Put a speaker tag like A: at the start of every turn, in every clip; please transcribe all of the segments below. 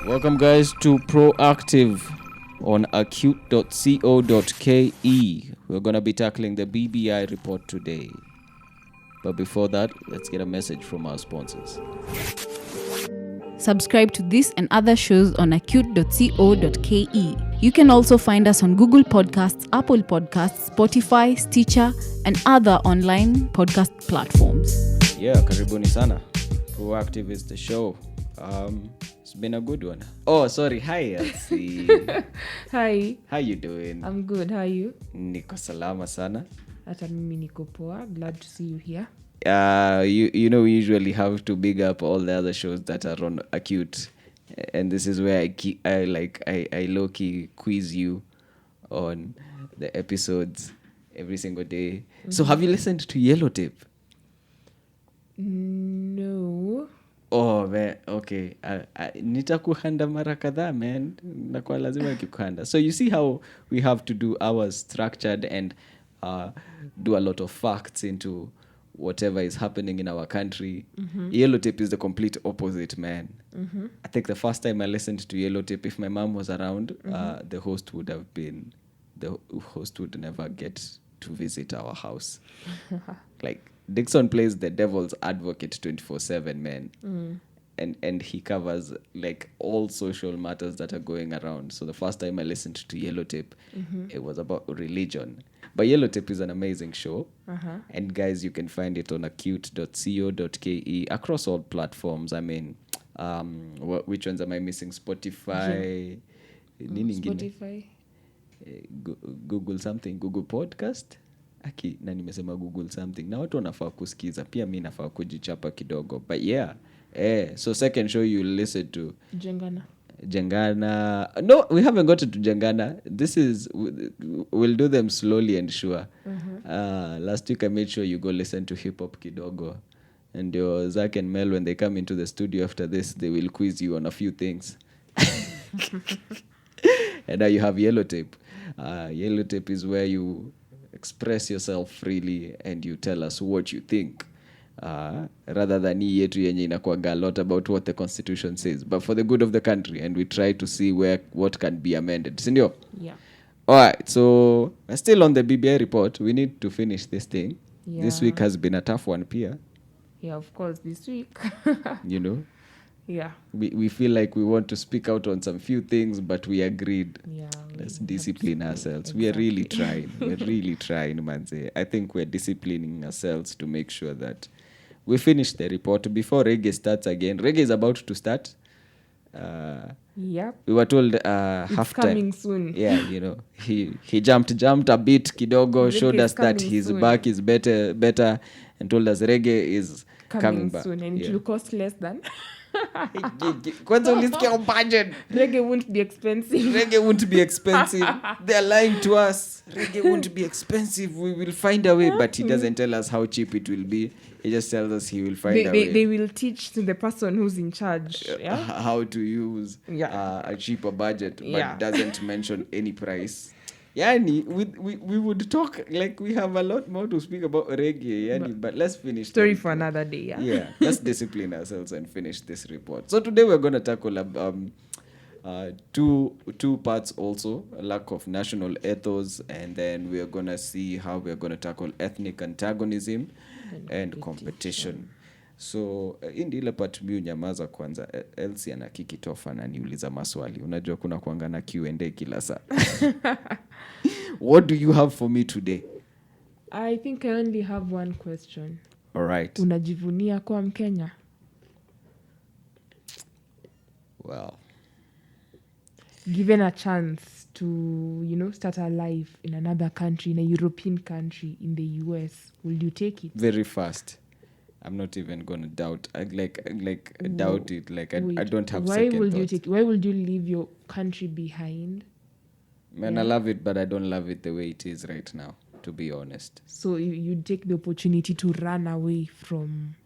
A: Welcome, guys, to Proactive on acute.co.ke. We're going to be tackling the BBI report today. But before that, let's get a message from our sponsors.
B: Subscribe to this and other shows on acute.co.ke. You can also find us on Google Podcasts, Apple Podcasts, Spotify, Stitcher, and other online podcast platforms.
A: Yeah, karibuni sana. Proactive is the show. It's been a good one. Oh, sorry. Hi, Elsie.
B: Hi.
A: How you doing?
B: I'm good. How are you?
A: Niko salama sana.
B: Hata mimi niko poa. Glad to see you here.
A: You know, we usually have to big up all the other shows that are on Acute, and this is where I low-key quiz you on the episodes every single day. Mm-hmm. So have you listened to Yellow Tape?
B: No.
A: Oh man, okay. Nitakuhanda mara kadhaa, man. Nakuwa lazima kikuhanda. So you see how we have to do ours structured and do a lot of facts into whatever is happening in our country. Mm-hmm. Yellow Tape is the complete opposite, man. Mm-hmm. I think the first time I listened to Yellow Tape, if my mom was around, mm-hmm. The host would never get to visit our house. Like, Dixon plays the devil's advocate 24/7, man. Mm. And he covers like all social matters that are going around. So the first time I listened to Yellow Tape, mm-hmm. it was about religion. But Yellow Tape is an amazing show. Uh-huh. And guys, you can find it on acute.co.ke across all platforms. I mean, which ones am I missing? Spotify.
B: Spotify.
A: Google something. Google Podcast. Na nimesema Google something. Na watu wanafaa kusikiza. Pia mimi nafaa kujichapa kidogo. But yeah. So second show you listen to Jengana. No, we haven't gotten to Jengana. We'll do them slowly and sure. Mm-hmm. Last week I made sure you go listen to hip hop kidogo. And your Zach and Mel, when they come into the studio after this, they will quiz you on a few things. And now you have Yellow Tape. Yellow Tape is where you express yourself freely and you tell us what you think. Rather than yetu yenye inakuwaga a lot about what the constitution says, but for the good of the country, and we try to see what can be amended. Sindio?
B: Yeah.
A: Alright, so still on the BBI report, we need to finish this thing. Yeah. This week has been a tough one, Pia.
B: Yeah, of course, this week.
A: You know?
B: Yeah.
A: We feel like we want to speak out on some few things, but we agreed.
B: Yeah.
A: Let's discipline ourselves.
B: Exactly.
A: We are really trying. We're really trying, manze. I think we're disciplining ourselves to make sure that we finish the report before reggae starts again. Reggae is about to start.
B: Yep.
A: We were told
B: it's
A: half
B: coming
A: time.
B: Soon.
A: Yeah, you know, he jumped a bit kidogo, showed us that his
B: soon.
A: back is better, and told us reggae is coming back
B: soon, and it will cost less than.
A: Kwanza ulisikia budget.
B: Reggae won't be expensive.
A: They're lying to us. Reggae won't be expensive. We will find a way. But he doesn't tell us how cheap it will be. He just tells us he will find a way.
B: They will teach to the person who's in charge
A: how to use a cheaper budget, but doesn't mention any price. Yani, we would talk like we have a lot more to speak about reggae, yani, but let's finish.
B: Story for another day,
A: Yeah, let's discipline ourselves and finish this report. So today we're going to tackle two parts also, a lack of national ethos, and then we're going to see how we're going to tackle ethnic antagonism and competition. So indi ile part mimi unyamaza kwanza. Elsie ana kikitofa na niuliza maswali. Unajua kuna kuanga na Q&A kila saa. What do you have for me today?
B: I think I only have one question.
A: All right.
B: Unajivunia kuwa Mkenya?
A: Well,
B: given a chance to, start a life in another country, in a European country, in the US, will you take it?
A: Very fast. I'm not even going to doubt. Doubt it. Like, I don't have second thoughts.
B: Why would you leave your country behind?
A: Man, I love it, but I don't love it the way it is right now, to be honest.
B: So you'd take the opportunity to run away from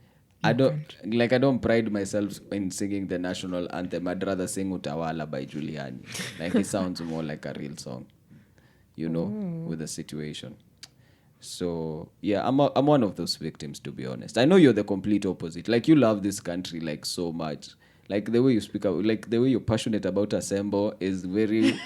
A: I don't pride myself in singing the national anthem. I'd rather sing Utawala by Giuliani. Like, it sounds more like a real song, with the situation. So, yeah, I'm one of those victims, to be honest. I know you're the complete opposite. Like, you love this country, like, so much. Like the way you speak, like the way you're passionate about Assemble is very,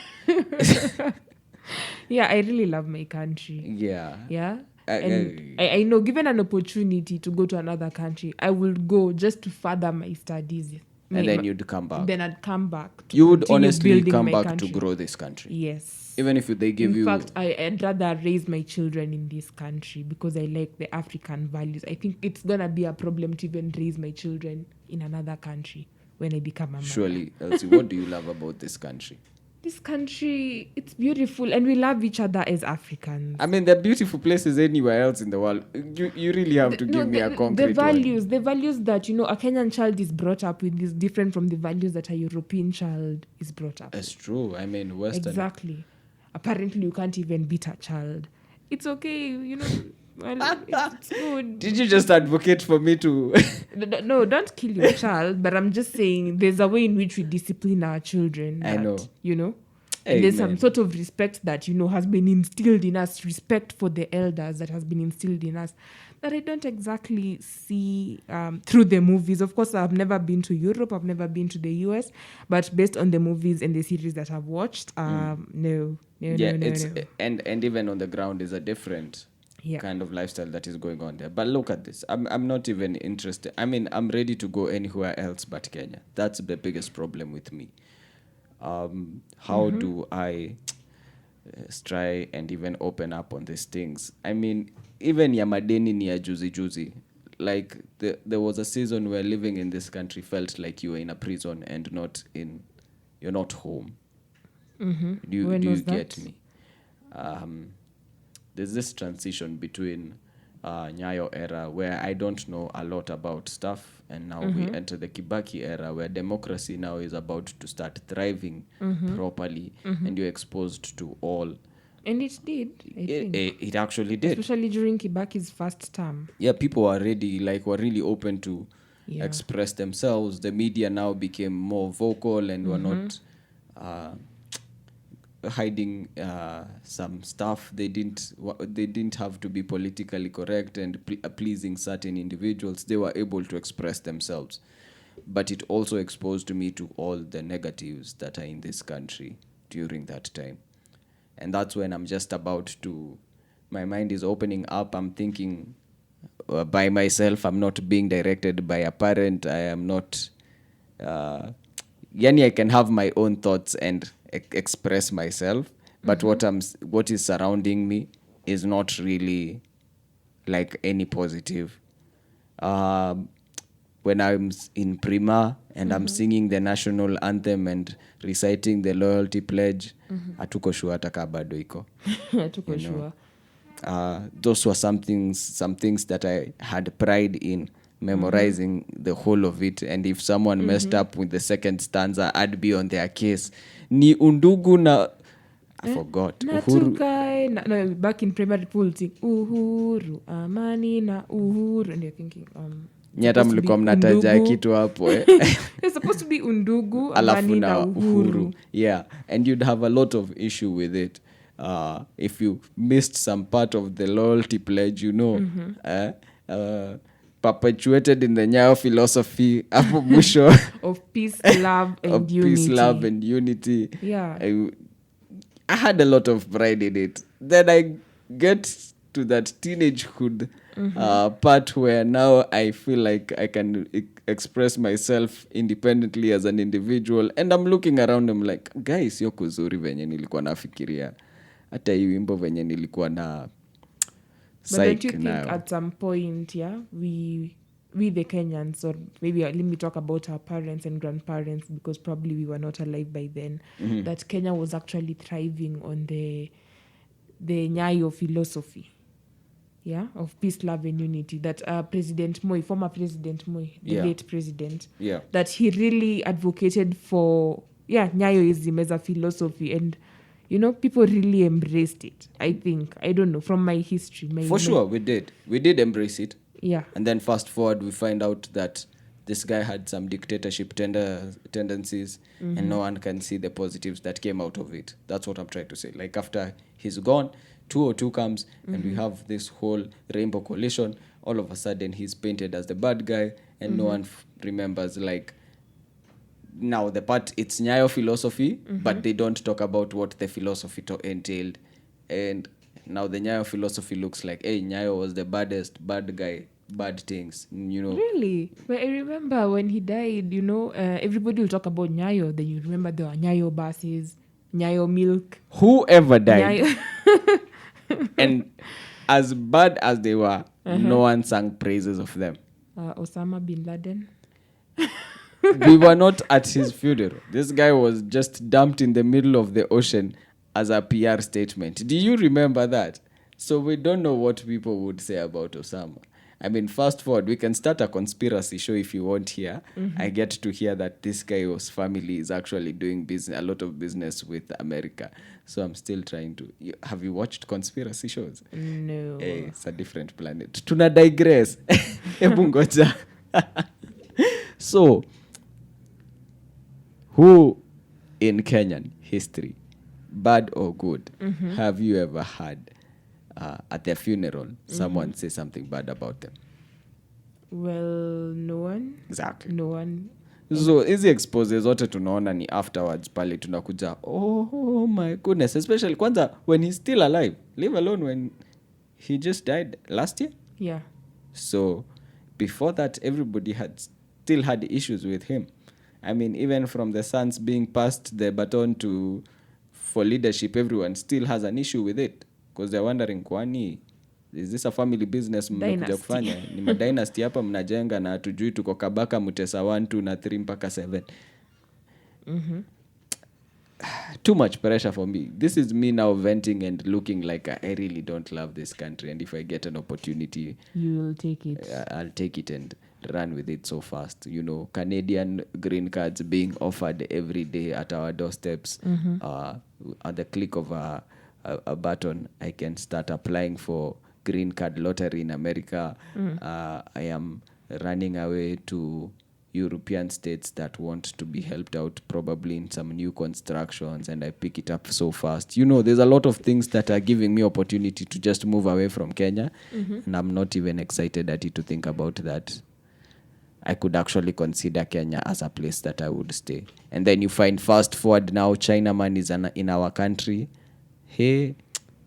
C: Yeah, I really love my country.
A: yeah.
C: Yeah. And I know, given an opportunity to go to another country, I will go just to further my studies.
A: And then you'd come back.
C: Then I'd come back. To
A: You would
C: continue
A: honestly
C: building
A: come
C: my
A: back
C: country.
A: to grow this country.
C: Yes.
A: Even if they give you...
C: In fact, I'd rather raise my children in this country because I like the African values. I think it's going to be a problem to even raise my children in another country when I become a mother.
A: Surely, Elsie, what do you love about this country?
C: This country, it's beautiful, and we love each other as Africans.
A: I mean, there are beautiful places anywhere else in the world. You really have to give me a concrete
C: the values that, you know, a Kenyan child is brought up with is different from the values that a European child is brought up with.
A: That's true. I mean, Western...
C: Exactly. Apparently, you can't even beat a child. It's okay, you know. Well, it's good.
A: Did you just advocate for me to...
C: No, don't kill your child. But I'm just saying there's a way in which we discipline our children.
A: I know.
C: You know?
A: Hey,
C: and there's
A: man.
C: some sort of respect that, you know, has been instilled in us. Respect for the elders that has been instilled in us. That I don't exactly see through the movies. Of course, I've never been to Europe. I've never been to the US. But based on the movies and the series that I've watched, no.
A: And even on the ground is a different...
C: Yeah.
A: kind of lifestyle that is going on there. But look at this. I'm not even interested. I mean, I'm ready to go anywhere else but Kenya. That's the biggest problem with me. How do I try and even open up on these things? I mean, even Yamadeni ni ya juzi. Like, there was a season where living in this country felt like you were in a prison and you're not home.
C: Mm-hmm.
A: Do you
C: When was
A: get
C: that?
A: me? There's this transition between Nyayo era where I don't know a lot about stuff, and now we enter the Kibaki era where democracy now is about to start thriving properly, and you're exposed to all.
C: And it did, I think.
A: It actually did.
C: Especially during Kibaki's first term.
A: Yeah, people were really open to
C: Yeah.
A: express themselves. The media now became more vocal and were not hiding some stuff. They didn't have to be politically correct and pleasing certain individuals. They were able to express themselves. But it also exposed me to all the negatives that are in this country during that time. And that's when I'm just about to... my mind is opening up. I'm thinking by myself. I'm not being directed by a parent. I am not... I can have my own thoughts and express myself, but what is surrounding me is not really like any positive. When I'm in Prima and I'm singing the national anthem and reciting the loyalty pledge, hatuko sure hata ka bado iko.
C: Hatuko sure.
A: Those were some things that I had pride in memorizing the whole of it, and if someone messed up with the second stanza, I'd be on their case. Ni undugu na... I forgot.
C: Natukai, no, back in primary pool, sing uhuru, amani na uhuru, and you're thinking,
A: nyata mlikuwa mnataja kitu hapo
C: it's supposed to be undugu, amani na uhuru.
A: Yeah, and you'd have a lot of issue with it. If you missed some part of the loyalty pledge, you know, perpetuated in the Nyayo philosophy hapo mwisho
C: of peace, love, and
A: of
C: unity.
A: Peace, love, and unity.
C: Yeah.
A: I had a lot of pride in it. Then I get to that teenagehood part where now I feel like I can express myself independently as an individual, and I'm looking around, I'm like, guys, sio kuzuri venye nilikuwa nafikiria. Hata hii wimbo venye nilikuwa na...
C: But don't you think at some point, we the Kenyans, or maybe let me talk about our parents and grandparents, because probably we were not alive by then, that Kenya was actually thriving on the Nyayo philosophy, of peace, love, and unity. That President Moi, former President Moi, the late president, that he really advocated for Nyayoism as a philosophy, and you know, people really embraced it. I think, I don't know, from my history.
A: For sure, we did embrace it.
C: Yeah.
A: And then fast forward, we find out that this guy had some dictatorship tendencies, and no one can see the positives that came out of it. That's what I'm trying to say. Like, after he's gone, 202 comes, and we have this whole rainbow coalition. All of a sudden, he's painted as the bad guy, and no one remembers, like, now the part, it's Nyayo philosophy, but they don't talk about what the philosophy entailed. And now the Nyayo philosophy looks like, hey, Nyayo was the baddest, bad guy, bad things, you know.
C: Really? But I remember when he died, everybody will talk about Nyayo. Then you remember there were Nyayo buses, Nyayo milk.
A: Whoever died.
C: Nyayo.
A: And as bad as they were, no one sang praises of them.
C: Osama bin Laden.
A: We were not at his funeral. This guy was just dumped in the middle of the ocean as a PR statement. Do you remember that? So we don't know what people would say about Osama. I mean, fast forward, we can start a conspiracy show if you want here. I get to hear that this guy's family is actually doing a lot of business with America. So I'm still trying to... Have you watched conspiracy shows?
C: No.
A: It's a different planet. Tuna digress. Hebu ngoja. So, who in Kenyan history, bad or good, have you ever had at their funeral someone say something bad about them?
C: Well, no one.
A: Exactly.
C: No one.
A: So hizi exposes zote tunaona ni afterwards pale tunakuja, oh my goodness, especially kwanza when he's still alive, leave alone when he just died last year.
C: Yeah.
A: So before that, everybody still had issues with him. I mean, even from the sons being passed the baton for leadership, everyone still has an issue with it because they're wondering, kwani, is this a family business mmekuja kufanya? Ni madynasty hapa mnajenga na hatujui tuko Kabaka Mutesa 1, 2 na 3 mpaka 7. Too much pressure for me. This is me now venting and looking like I really don't love this country, and if I get an opportunity,
C: you will take it.
A: I'll take it and run with it so fast. You know, Canadian green cards being offered every day at our doorsteps. At the click of a button, I can start applying for green card lottery in America. I am running away to European states that want to be helped out probably in some new constructions, and I pick it up so fast. You know, there's a lot of things that are giving me opportunity to just move away from Kenya, and I'm not even excited at it to think about that. I could actually consider Kenya as a place that I would stay. And then you find fast forward now, Chinaman is in our country. Hey,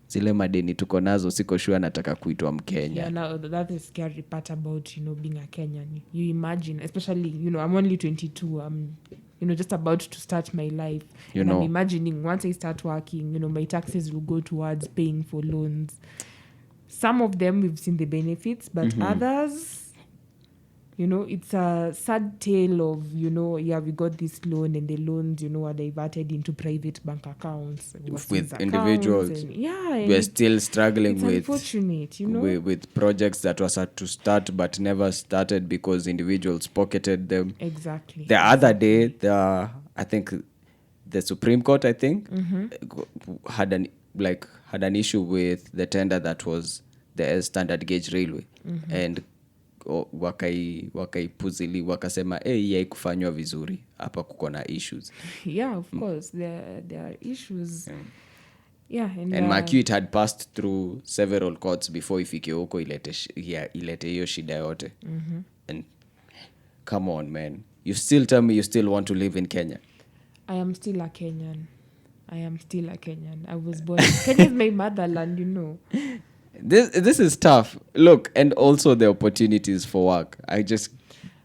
A: zile madeni tuko nazo, siko sure nataka kuitwa Mkenya.
C: Yeah, now that is scary part about, being a Kenyan. You imagine, especially, I'm only 22. I'm, just about to start my life. I'm imagining once I start working, my taxes will go towards paying for loans. Some of them we've seen the benefits, but others... it's a sad tale of, we got this loan and the loans, are diverted into private bank accounts.
A: With individuals. We're still struggling with
C: unfortunate,
A: with projects that were set to start but never started because individuals pocketed them.
C: Exactly.
A: The other day, I think the Supreme Court, had an issue with the tender that was the standard gauge railway. And wakaipuzili wakasema haikufanywa vizuri, hapa kuko na issues.
C: Yeah, of course there are issues. And
A: Marquette had passed through several courts before ifike huko ilete hiyo shida yote. And come on, man, you still tell me you still want to live in Kenya?
C: I am still a Kenyan. I was born Kenya is my motherland,
A: This is tough. Look, and also the opportunities for work. I just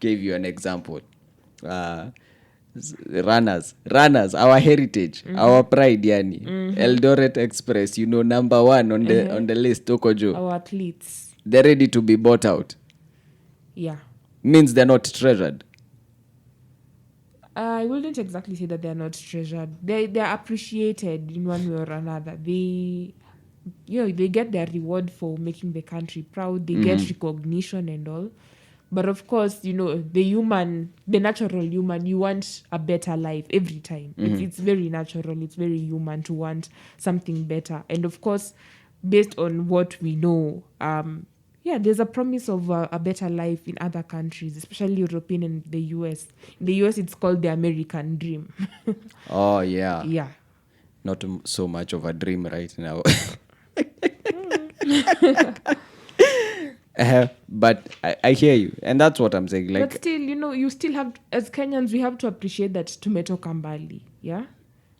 A: gave you an example. Runners, our heritage, our pride, yani. Eldoret Express, number 1 on the list. Tokojo.
C: Our athletes.
A: They're ready to be bought out.
C: Yeah.
A: Means they're not treasured.
C: I wouldn't exactly say that they're not treasured. They're appreciated in one way or another. They get their reward for making the country proud. They get recognition and all. But of course, the natural human, you want a better life every time. It's very natural. It's very human to want something better. And of course, based on what we know, there's a promise of a better life in other countries, especially European and the US. In the US, it's called the American dream.
A: Oh, yeah.
C: Yeah.
A: Not so much of a dream right now. But I hear you, and that's what I'm saying. Like,
C: but still, you still have, as Kenyans, we have to appreciate that tumetoka mbali, yeah?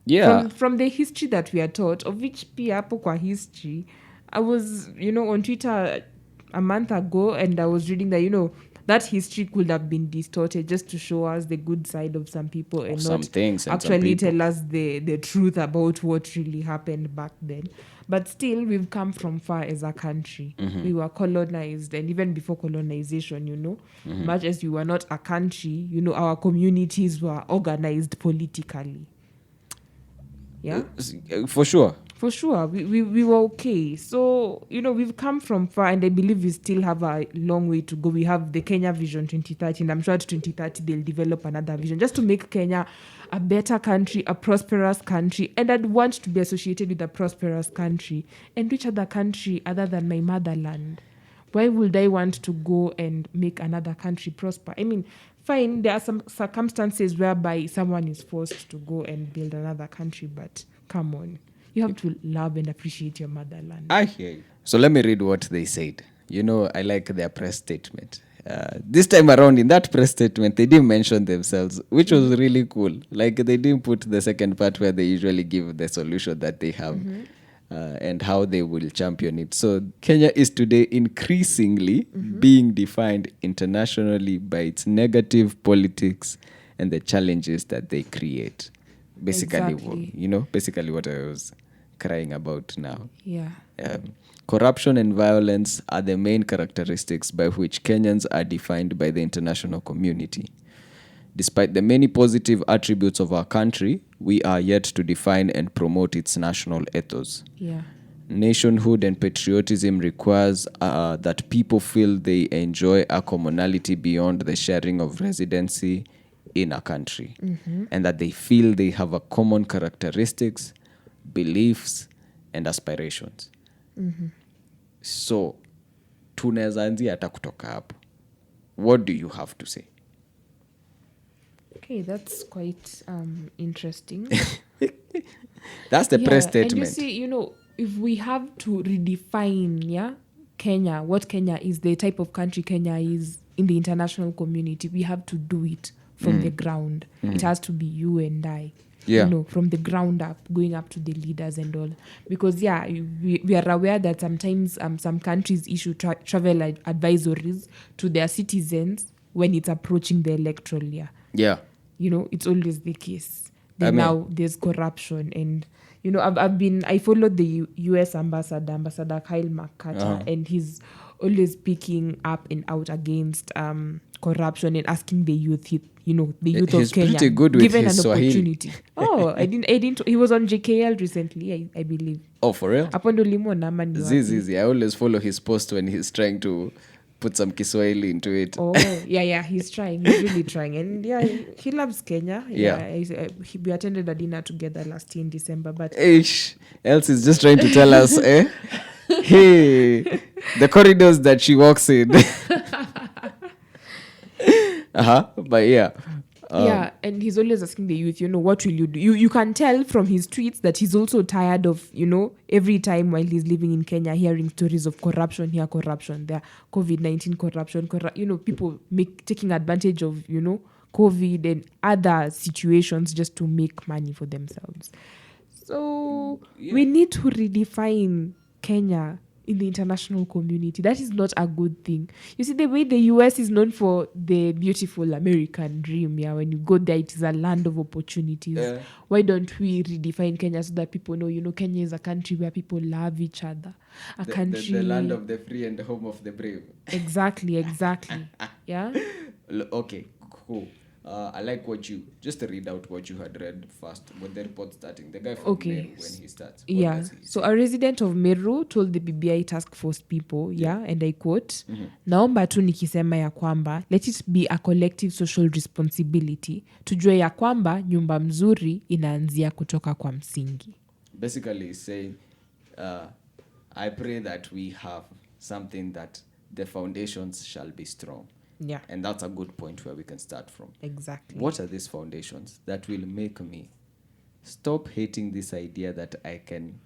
A: yeah,
C: From the history that we are taught, of which pia hapo kwa history, I was, on Twitter a month ago, and I was reading that, that history could have been distorted just to show us the good side of some people and
A: some
C: not
A: things and some
C: actually
A: people.
C: tell us the truth about what really happened back then. But still, we've come from far as a country. We were colonized, and even before colonization, much as we were not a country, our communities were organized politically. Yeah,
A: For sure.
C: for sure. We were okay. So, we've come from far, and I believe we still have a long way to go. We have the Kenya Vision 2030, and I'm sure at 2030 they'll develop another vision just to make Kenya a better country, a prosperous country. And I'd want to be associated with a prosperous country. And which other country other than my motherland? Why would I want to go and make another country prosper? I mean, fine, there are some circumstances whereby someone is forced to go and build another country, but come on. You have to love and appreciate your motherland.
A: I hear you. So let me read what they said. I like their press statement. This time around, in that press statement, they didn't mention themselves, which was really cool. Like, they didn't put the second part where they usually give the solution that they have and how they will champion it. So Kenya is today increasingly being defined internationally by its negative politics and the challenges that they create. Basically,
C: Exactly.
A: basically what I was crying about now.
C: Yeah.
A: Corruption and violence are the main characteristics by which Kenyans are defined by the international community. Despite the many positive attributes of our country, we are yet to define and promote its national ethos.
C: Yeah.
A: Nationhood and patriotism requires that people feel they enjoy a commonality beyond the sharing of residency in a country, and that they feel they have a common characteristics, beliefs, and aspirations. So tunaweza anzia hata kutoka hapo. What do you have to say?
C: Okay, that's quite interesting.
A: That's the press statement.
C: And you see, if we have to redefine, Kenya, what Kenya is, the type of country Kenya is in the international community, we have to do it from the ground. It has to be you and I.
A: Yeah.
C: From the ground up, going up to the leaders and all. Because, we are aware that sometimes some countries issue travel advisories to their citizens when it's approaching the electoral year.
A: Yeah.
C: It's always the case. Now there's corruption. And, I followed the US Ambassador Kyle McCarter, and he's always speaking up and out against corruption and asking the youth, the youth of Kenya,
A: pretty good with
C: given
A: his
C: an
A: Swahili.
C: opportunity. I didn't. He was on JKL recently, I believe.
A: Oh, for real?
C: Hapo ndo limuona ama ni wapi?
A: Zizi, I always follow his post when he's trying to put some Kiswahili into it.
C: Oh, yeah, he's trying. He's really trying. And he loves Kenya. We attended a dinner together last year in December. But
A: Else is just trying to tell us, hey, the corridors that she walks in. But yeah.
C: And he's always asking the youth, what will you do? You can tell from his tweets that he's also tired of, every time while he's living in Kenya, hearing stories of corruption here, corruption there, COVID-19 corruption, people taking advantage of, COVID and other situations just to make money for themselves. So we need to redefine Kenya in the international community. That is not a good thing. You see, the way the US is known for the beautiful American dream, when you go there, it is a land of opportunities. Why don't we redefine Kenya so that people know, Kenya is a country where people love each other.
A: The land of the free and the home of the brave.
C: Exactly. Yeah?
A: Okay, cool. I like just to read out what you had read first, with the report starting. The guy from Meru, when he starts.
C: So a resident of Meru told the BBI task force people, and I quote, naomba tu nikisema ya kwamba, let it be a collective social responsibility, tujue ya kwamba nyumba mzuri inaanzia kutoka kwa msingi.
A: Basically he's saying, I pray that we have something that the foundations shall be strong.
C: Yeah.
A: And that's a good point where we can start from.
C: Exactly.
A: What are these foundations that will make me stop hating this idea that I can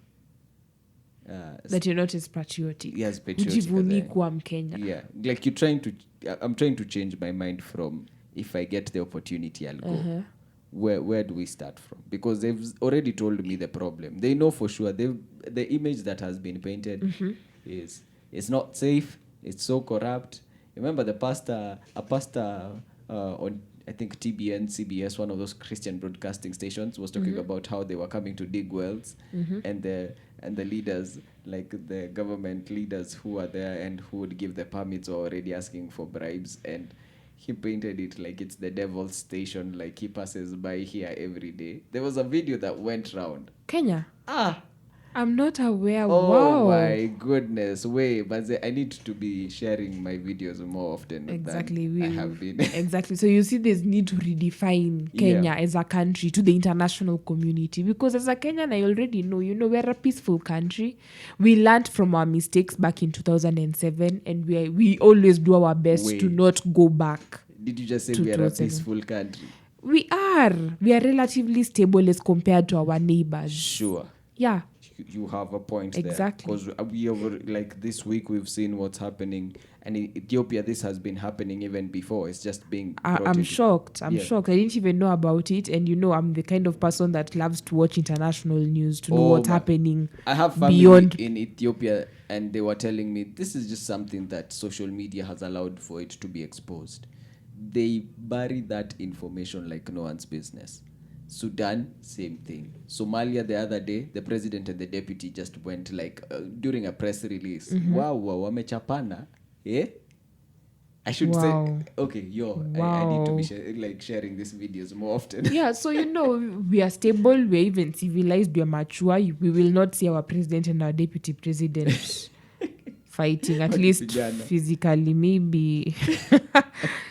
C: that you're not as patriotic.
A: Yes, patriotic.
C: Ujivuni kuwa Mkenya.
A: Yeah, like I'm trying to change my mind from if I get the opportunity, I'll go. Where do we start from? Because they've already told me the problem. They know for sure. The image that has been painted is it's not safe. It's so corrupt. Remember a pastor on I think TBN, CBS, one of those Christian broadcasting stations, was talking about how they were coming to dig wells, and the leaders, like the government leaders who were there and who would give the permits, were already asking for bribes, and he painted it like it's the devil's station, like he passes by here every day. There was a video that went round.
C: Kenya? I'm not aware.
A: Oh,
C: wow.
A: My goodness. But I need to be sharing my videos more often.
C: Exactly.
A: Than I have been.
C: Exactly. So you see there's need to redefine Kenya as a country to the international community. Because as a Kenyan, I already know, we're a peaceful country. We learned from our mistakes back in 2007, and we always do our best to not go back.
A: Did you just say we are a peaceful country?
C: We are. We are relatively stable as compared to our neighbors.
A: Sure.
C: Yeah.
A: You have a point
C: exactly.
A: there. Because we over, like this week, we've seen what's happening. And in Ethiopia, this has been happening even before. It's just being
C: I'm shocked. I'm shocked. I didn't even know about it. And I'm the kind of person that loves to watch international news to know what's happening.
A: I have family in Ethiopia, and they were telling me this is just something that social media has allowed for it to be exposed. They bury that information like no one's business. Sudan, same thing. Somalia, the other day, the president and the deputy just went like during a press release. Wow, wamechapana. I should say, okay, I need to be sharing these videos more often.
C: Yeah, so we are stable, we're even civilized, we're mature. We will not see our president and our deputy president fighting, at least physically, maybe.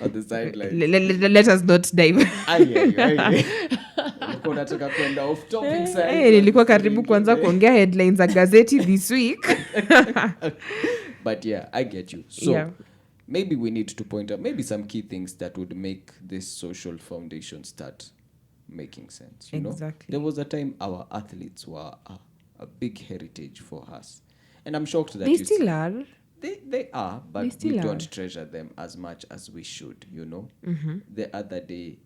A: On the sideline.
C: Let us not dive.
A: Unataka kwenda off topic side.
C: Nilikuwa karibu kuanza kuongea headlines za gazeti this week.
A: But yeah, I get you. So maybe we need to point out maybe some key things that would make this social foundation start making sense.
C: Exactly.
A: There was a time our athletes were a big heritage for us. And I'm shocked that
C: they still are.
A: They are, but we don't treasure them as much as we should, The other day,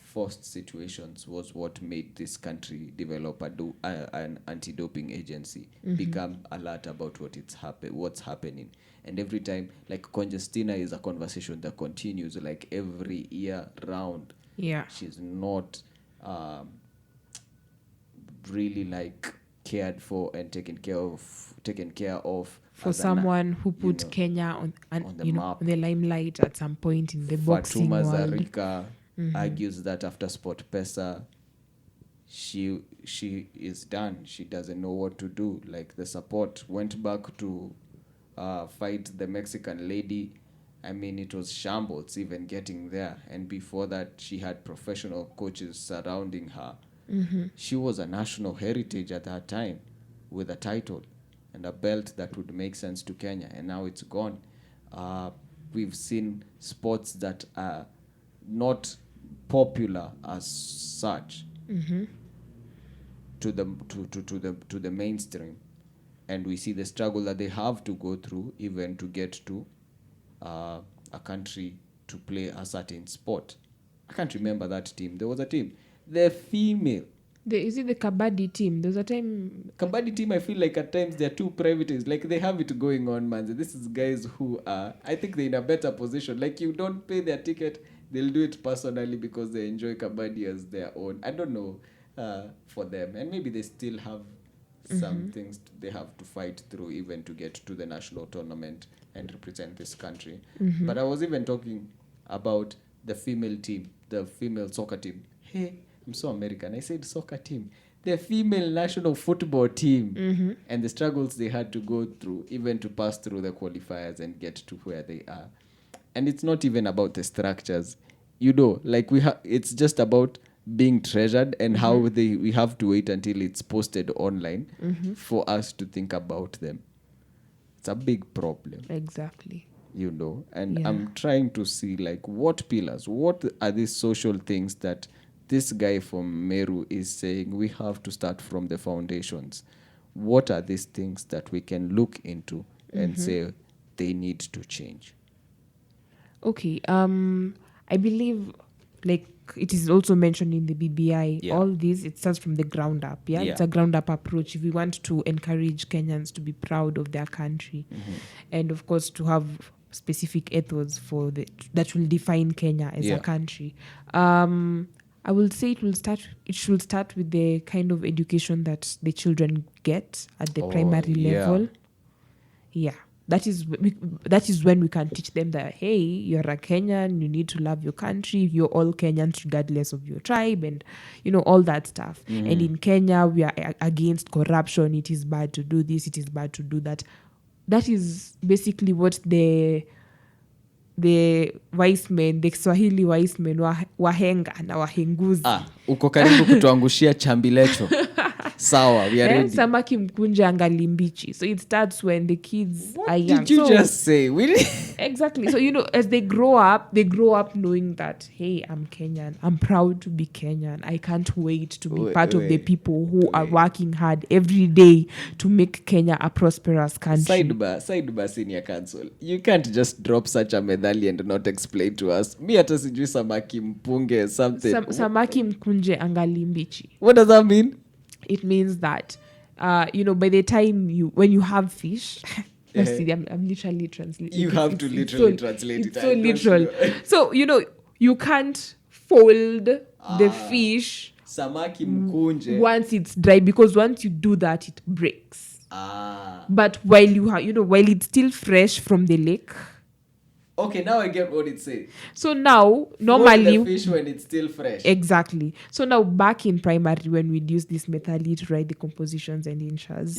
A: forced situations was what made this country develop an anti-doping agency, become alert about what's happening. And every time, like Congestina is a conversation that continues, like every year round.
C: Yeah.
A: She's not really like cared for and taken care of
C: for someone who put Kenya on the map, on the limelight at some point in the boxing world.
A: Fatuma Zarika argues that after Sport Pesa, she is done. She doesn't know what to do. Like the support went back to fight the Mexican lady. I mean, it was shambles even getting there. And before that, she had professional coaches surrounding her. She was a national heritage at that time with a title and a belt that would make sense to Kenya, and now it's gone. We've seen sports that are not popular as such to the mainstream, and we see the struggle that they have to go through even to get to a country to play a certain sport. I can't remember that team. There was a team. The female.
C: Is it the Kabaddi team? There's a time...
A: Kabaddi team, I feel like at times they're too privatized. Like they have it going on, man. This is guys who are... I think they're in a better position. Like you don't pay their ticket. They'll do it personally because they enjoy Kabaddi as their own. I don't know for them. And maybe they still have some things they have to fight through even to get to the national tournament and represent this country. But I was even talking about the female team, the female soccer team. Hey, I'm so American. I said soccer team. The female national football team and the struggles they had to go through even to pass through the qualifiers and get to where they are. And it's not even about the structures. Like it's just about being treasured and how we have to wait until it's posted online for us to think about them. It's a big problem.
C: Exactly.
A: And I'm trying to see like what pillars, what are these social things that this guy from Meru is saying we have to start from the foundations. what are these things that we can look into and say they need to change?
C: Okay. I believe, like it is also mentioned in the BBI, all this, it starts from the ground up. Yeah? It's a ground up approach. If we want to encourage Kenyans to be proud of their country, and of course to have specific ethos that will define Kenya as a country. I will say it should start with the kind of education that the children get at the primary level. Yeah. That is when we can teach them that, hey, you're a Kenyan, you need to love your country, you're all Kenyans regardless of your tribe, and all that stuff. And in Kenya, we are against corruption. It is bad to do this, it is bad to do that. That is basically what the wise men, the Swahili wise men, wahenga na wahenguzi.
A: Uko karibu kutuangushia chambilecho. Sawa, we are ready.
C: Samaki mkunje angali mbichi. So it starts when the kids are young.
A: What did you just say?
C: Exactly. So, as they grow up knowing that, hey, I'm Kenyan. I'm proud to be Kenyan. I can't wait to be part of the people who are working hard every day to make Kenya a prosperous country.
A: Sidebar senior council. You can't just drop such a medallion and not explain to us. Mi hata sijui samaki mpunge something.
C: Samaki mkunje angali mbichi.
A: What does that mean?
C: It means that, by the time when you have fish, see, I'm literally translating.
A: You have to literally translate it.
C: It's so literal. So, you can't fold the fish
A: samaki mkunje
C: once it's dry, because once you do that, it breaks. But while while it's still fresh from the lake.
A: Okay, now I get what it says.
C: So now, normally...
A: the fish when it's still fresh.
C: Exactly. So now, back in primary, when we use this method to write the compositions and inshas.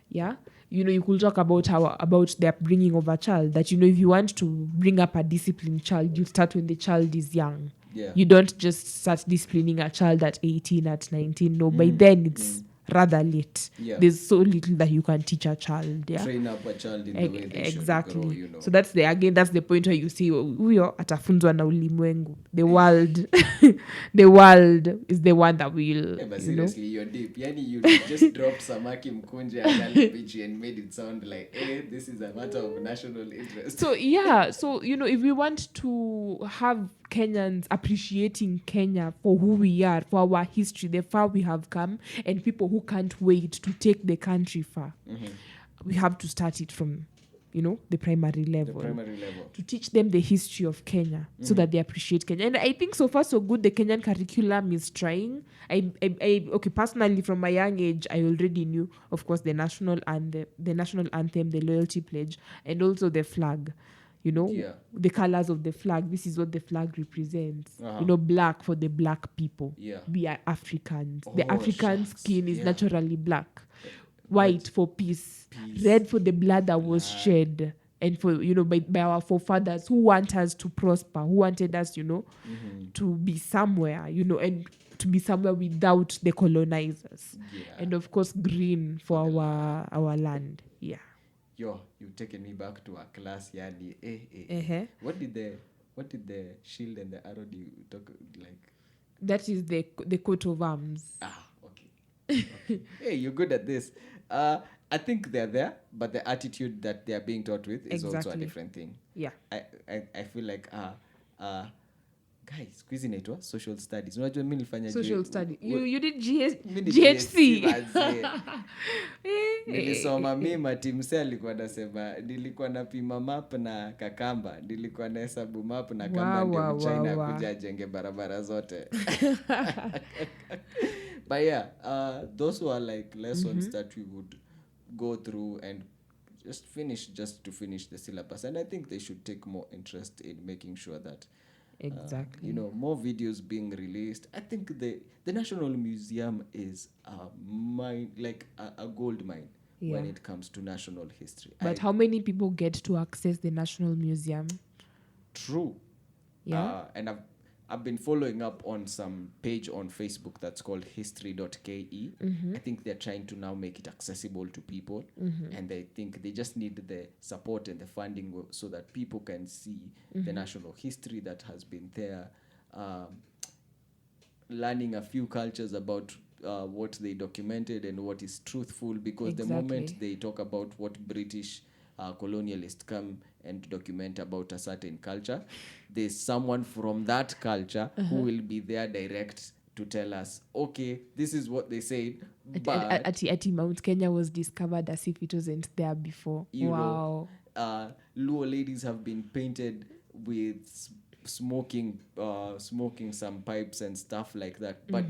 C: Yeah. You could talk about the upbringing of a child. That, if you want to bring up a disciplined child, you start when the child is young.
A: Yeah.
C: You don't just start disciplining a child at 18, at 19. No, by then it's rather late.
A: Yeah.
C: There's so little that you can teach a child. Yeah.
A: Train up a child in the way they
C: exactly.
A: should grow,
C: So that's the point where you see huyo atafunzwa na ulimwengu. The world the world is the one that will
A: but seriously, you're deep. Yani, you just dropped samaki mkunje and made it sound like, this is a matter of national interest.
C: So if we want to have Kenyans appreciating Kenya for who we are, for our history, the far we have come, and people who can't wait to take the country far, we have to start it from, the primary level. To teach them the history of Kenya so that they appreciate Kenya. And I think so far so good, the Kenyan curriculum is trying. Okay, personally, from my young age, I already knew, of course, the national anthem, the loyalty pledge, and also the flag. The colors of the flag. This is what the flag represents. Black for the black people. We are Africans. The African skin is naturally black. White for peace. Red for the blood that was shed. And for, by our forefathers who want us to prosper, who wanted us, to be somewhere, and to be somewhere without the colonizers. And of course, green for our land. Yeah.
A: You've taken me back to a class, yani. What did the shield and the arrow talk like?
C: That is the coat of arms.
A: Okay. Hey, you're good at this. I think they're there, but the attitude that they are being taught with is also a different thing.
C: Yeah.
A: I feel like guys, squeeze inaitwa social studies. Unajua mimi nilifanya
C: social study. You did GHC.
A: Nilisoma mimi timse alikuwa anasema nilikuwa napima map na kakamba, nilikuwa na hesabu map na kamba ndio China kuja ajenge barabara zote. But yeah, those were like lessons that we would go through and just to finish the syllabus. And I think they should take more interest in making sure that more videos being released. I think the National Museum is a mine, like a gold mine when it comes to national history.
C: But how many people get to access the National Museum?
A: True.
C: Yeah.
A: And I've been following up on some page on Facebook that's called history.ke. I think they're trying to now make it accessible to people. And I think they just need the support and the funding so that people can see the national history that has been there. Learning a few cultures about what they documented and what is truthful, because the moment they talk about what British colonialists come and document about a certain culture, there's someone from that culture who will be there direct to tell us, okay, this is what they said, but
C: at Mount Kenya was discovered as if it wasn't there before. Wow.
A: Luo ladies have been painted with smoking some pipes and stuff like that, but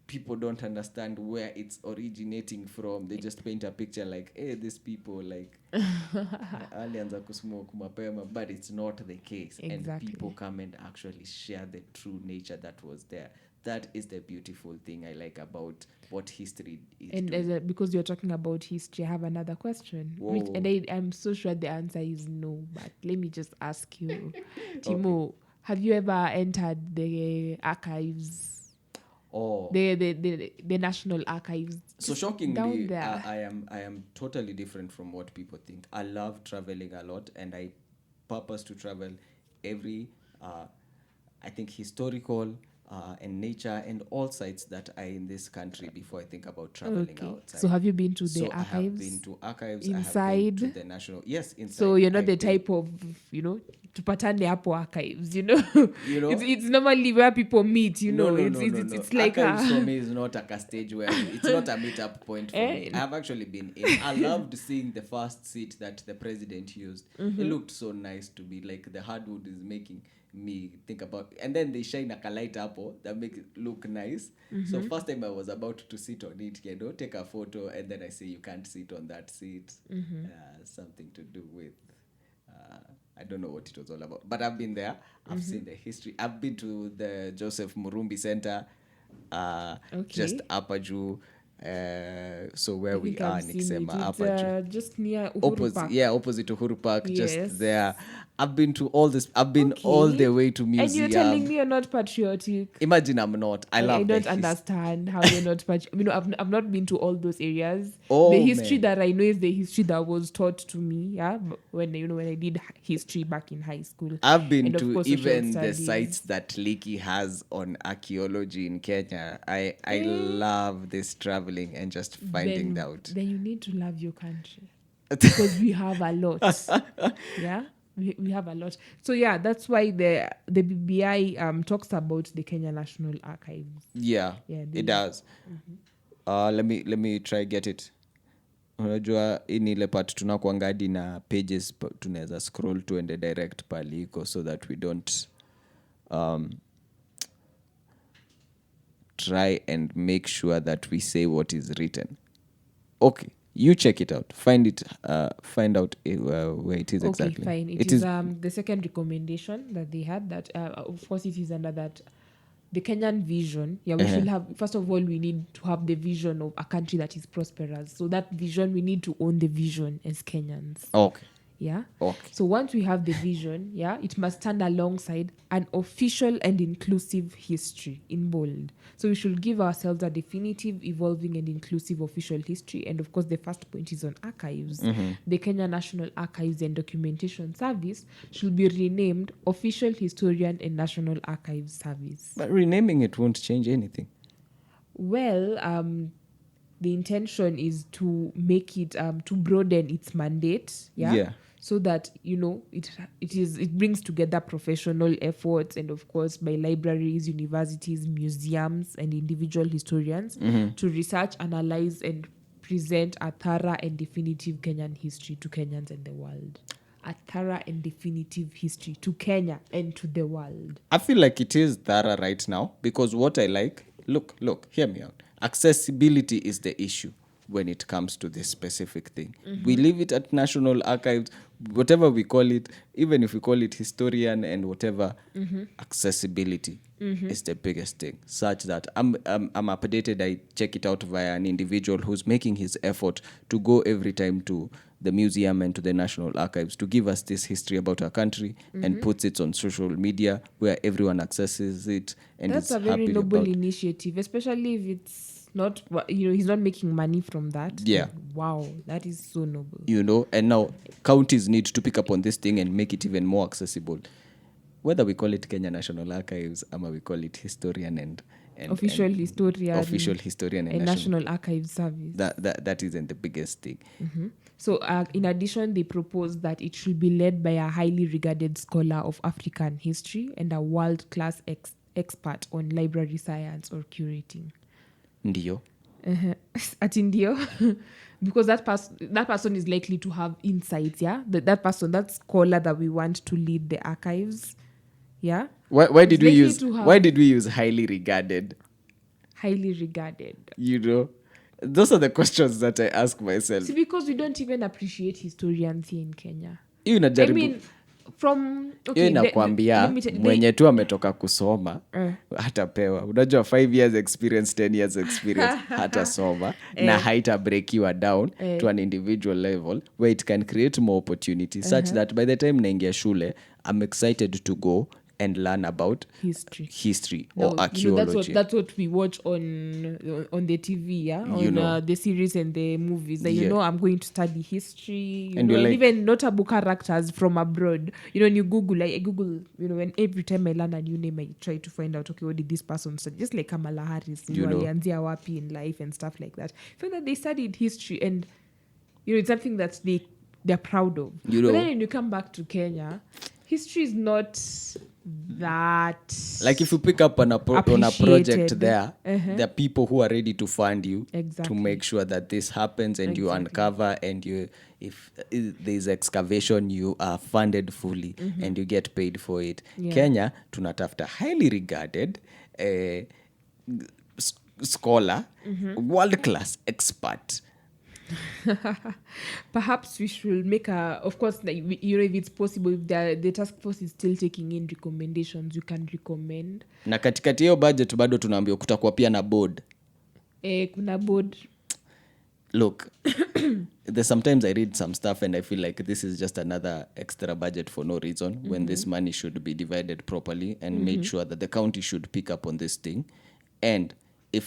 A: people don't understand where it's originating from. They just paint a picture like, hey, these people like alianza kusmoke mapema, but it's not the case. And people come and actually share the true nature that was there. That is the beautiful thing I like about what history is.
C: And because you're talking about history, I have another question. I'm so sure the answer is no, but let me just ask you. Timo, have you ever entered the archives? The National Archives?
A: So shockingly, I am totally different from what people think. I love traveling a lot, and I purpose to travel every, I think, historical and nature and all sites that are in this country before I think about traveling outside.
C: So have you been to the archives?
A: I have been to archives.
C: Inside?
A: I have been to the national. Yes, inside.
C: So you're not the type of, tupatane hapo archives, It's normally where people meet,
A: No.
C: It's like
A: archives for me is not like a stage where it's not a meetup point for me. I have actually been in. I loved seeing the first seat that the president used. It looked so nice to be like the hardwood is making me think about, and then they shine a light apple that makes it look nice. So first time I was about to sit on it, take a photo, and then I say you can't sit on that seat. Something to do with I don't know what it was all about, but I've been there. I've seen the history. I've been to the Joseph Murumbi Center, just Upper Juu. So where we are, Nikisema Upper Juu,
C: just near Uhuru Park.
A: Opposite Uhuru Park, just there. I've been to all this. I've been all the way to museum.
C: And you're telling me you're not patriotic?
A: Imagine I'm not. I don't
C: understand how you're not patriotic. I've not been to all those areas. The history that I know is the history that was taught to me. Yeah, when I did history back in high school.
A: I've been to even the sites that Liki has on archaeology in Kenya. I love this traveling and just finding out.
C: Then you need to love your country because we have a lot. Yeah. We have a lot. So yeah, that's why the BBI talks about the Kenya National Archives.
A: Yeah it does. Let me try get it. Unajua ini ile part tunakuangadi na pages tunaweza scroll to and direct paliko so that we don't try and make sure that we say what is written. Okay. You check it out. Find out where it is exactly.
C: Okay, fine. It is the second recommendation that they had. That of course it is under that the Kenyan vision. Yeah, we should have. First of all, we need to have the vision of a country that is prosperous. So that vision, we need to own the vision as Kenyans.
A: Okay.
C: Yeah.
A: Okay.
C: So once we have the vision, it must stand alongside an official and inclusive history in bold. So we should give ourselves a definitive, evolving, and inclusive official history. And of course, the first point is on archives. The Kenya National Archives and Documentation Service should be renamed Official Historian and National Archives Service.
A: But renaming it won't change anything.
C: Well, the intention is to make it to broaden its mandate. Yeah. So that it brings together professional efforts and of course by libraries, universities, museums, and individual historians to research, analyze, and present a thorough and definitive Kenyan history to Kenyans and the world. A thorough and definitive history to Kenya and to the world.
A: I feel like it is thorough right now because what I like, look, hear me out. Accessibility is the issue when it comes to this specific thing. We leave it at National Archives, whatever we call it, even if we call it historian and whatever, accessibility is the biggest thing. Such that I'm updated, I check it out via an individual who's making his effort to go every time to the museum and to the National Archives to give us this history about our country and puts it on social media where everyone accesses it and
C: that's a very noble initiative, especially if it's not, he's not making money from that.
A: Yeah.
C: Wow, that is so noble.
A: And now counties need to pick up on this thing and make it even more accessible. whether we call it Kenya National Archives, ama we call it historian and
C: official
A: historian
C: and National Archives Service.
A: That isn't the biggest thing.
C: So in addition, they propose that it should be led by a highly regarded scholar of African history and a world-class expert on library science or curating.
A: Ndio.
C: At India. Because that person is likely to have insights, yeah? That scholar that we want to lead the archives, yeah?
A: Why did we use highly regarded?
C: Highly regarded.
A: You know? Those are the questions that I ask myself.
C: See, because we don't even appreciate historians here in Kenya.
A: I mean, nakwambia mwenye tu ametoka kusoma hatapewa. Unajua 5 years experience, 10 years experience hatasoma na haita breakiwa down to an individual level where it can create more opportunities such that by the time naingia shule I'm excited to go and learn about history or archaeology.
C: That's what we watch on the TV, yeah, on the series and the movies. That I'm going to study history. And even notable characters from abroad. When you Google, I Google. When every time I learn a new name, I try to find out, okay, what did this person study? Just like Kamala Harris, alianzia wapi in life and stuff like that. I feel that they studied history, and it's something that they're proud of. But then when you come back to Kenya, history is not that,
A: like if you pick up on a project there are people who are ready to fund you to make sure that this happens, and you uncover, and if there's excavation, you are funded fully and you get paid for it. Kenya tunatafuta highly regarded scholar, world class expert.
C: Perhaps we should make of course, like, if it's possible, if the task force is still taking in recommendations, you can recommend.
A: Na katikati hiyo budget bado tunaambiwa kutakuwa pia na board.
C: Kuna board.
A: Look, sometimes I read some stuff and I feel like this is just another extra budget for no reason, when this money should be divided properly and made sure that the county should pick up on this thing. And if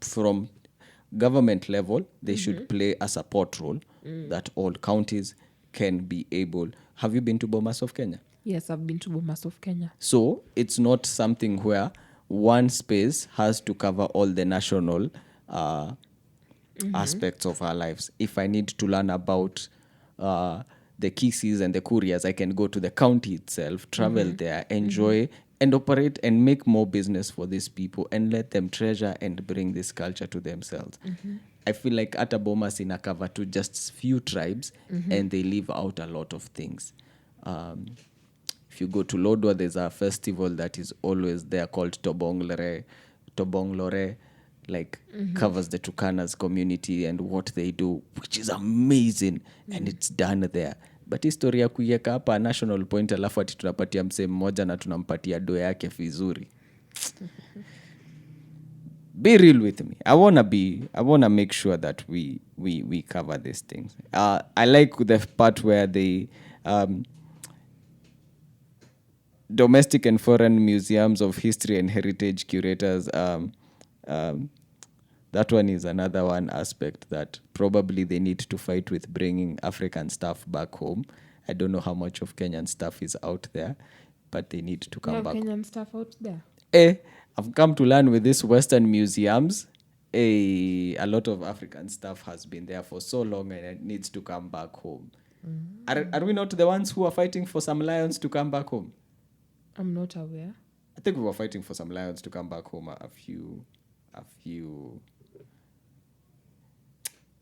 A: from government level, they should play a support role that all counties can be able. Have you been to Bomas of Kenya?
C: Yes, I've been to Bomas of Kenya.
A: So it's not something where one space has to cover all the national aspects of our lives. If I need to learn about the Kisis and the Kurias, I can go to the county itself, travel there, enjoy and operate and make more business for these people and let them treasure and bring this culture to themselves. I feel like Ata Bomas in a cover to just few tribes and they leave out a lot of things. If you go to Lodwar, there's a festival that is always there called Tobonglore, like covers the Tukanas community and what they do, which is amazing, and it's done there. But history ya kuiweka hapa national point alafu ati tunapatia msee mmoja na tunampatia do yake vizuri. Be real with me. I wanna make sure that we cover these things. I like the part where the domestic and foreign museums of history and heritage curators, that one is another one aspect that probably they need to fight with, bringing African stuff back home. I don't know how much of Kenyan stuff is out there, but they need to come back.
C: Kenyan stuff out there?
A: I've come to learn with these Western museums, a lot of African stuff has been there for so long and it needs to come back home. Are we not the ones who are fighting for some lions to come back home?
C: I'm not aware.
A: I think we were fighting for some lions to come back home a few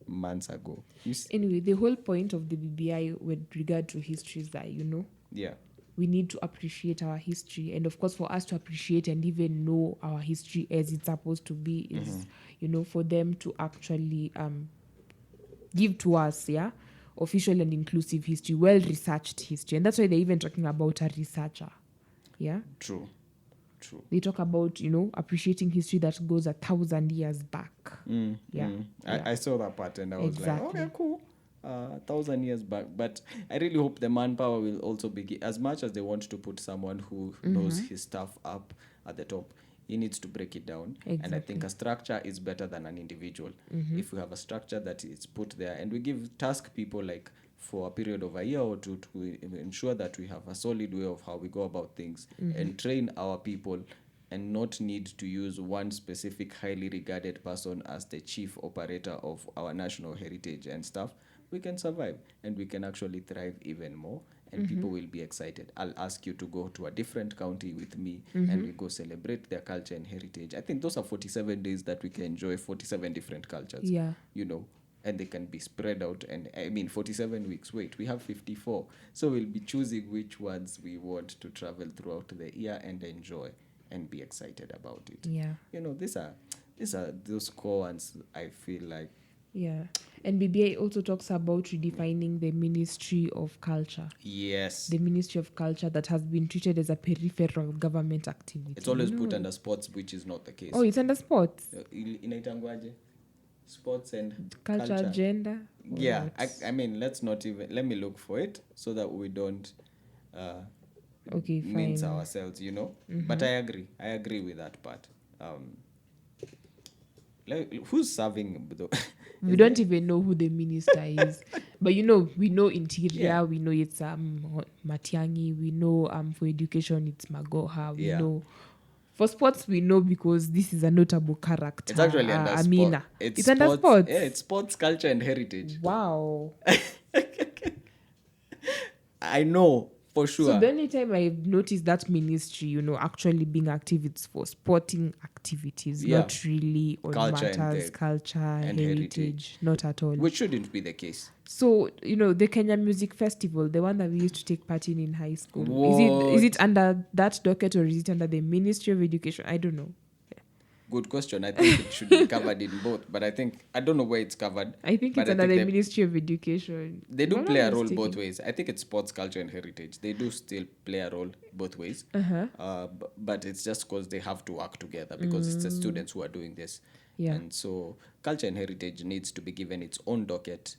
A: months ago.
C: Anyway, the whole point of the BBI with regard to history is that, we need to appreciate our history. And of course, for us to appreciate and even know our history as it's supposed to be is, for them to actually give to us, official and inclusive history, well-researched history. And that's why they're even talking about a researcher. Yeah?
A: True.
C: They talk about, appreciating history that goes 1,000 years back.
A: I saw that part and I was like, okay, cool. 1,000 years back. But I really hope the manpower will also be, as much as they want to put someone who knows his stuff up at the top, he needs to break it down.
C: Exactly.
A: And I think a structure is better than an individual. If we have a structure that is put there and we task people like for a period of a year or two to ensure that we have a solid way of how we go about things and train our people and not need to use one specific highly regarded person as the chief operator of our national heritage and stuff, we can survive and we can actually thrive even more, and people will be excited. I'll ask you to go to a different county with me and we go celebrate their culture and heritage. I think those are 47 days that we can enjoy 47 different cultures.
C: Yeah.
A: You know, and they can be spread out. And I mean, 47 weeks. Wait, we have 54. So we'll be choosing which ones we want to travel throughout the year and enjoy and be excited about it.
C: Yeah.
A: You know, these are those core ones, I feel like.
C: Yeah. And BBI also talks about redefining the Ministry of Culture.
A: Yes.
C: The Ministry of Culture that has been treated as a peripheral government activity.
A: It's always put under sports, which is not the case.
C: Oh, it's under sports?
A: Inaitangwaje? Sports and
C: culture. Gender?
A: Yeah. I mean, let me look for it so that we don't mince ourselves, you know. But I agree with that part. Who's serving though?
C: We don't even know who the minister is, but we know interior, we know it's Matiang'i, we know for education it's Magoha, we know for sports we know because this is a notable character.
A: It's actually under
C: Amina.
A: It's
C: under sports.
A: Yeah, it's sports, culture and heritage.
C: Wow.
A: I know. For sure.
C: So the only time I've noticed that ministry, actually being active, it's for sporting activities, not really on culture and heritage, not at all.
A: Which shouldn't be the case.
C: So, the Kenya Music Festival, the one that we used to take part in high school, is it under that docket or is it under the Ministry of Education? I don't know.
A: Good question. I think it should be covered in both, but I don't know where it's covered.
C: I think it's under the Ministry of Education.
A: They do play a role both ways. I think it's sports, culture, and heritage. They do still play a role both ways. But it's just because they have to work together because it's the students who are doing this.
C: Yeah.
A: And so culture and heritage needs to be given its own docket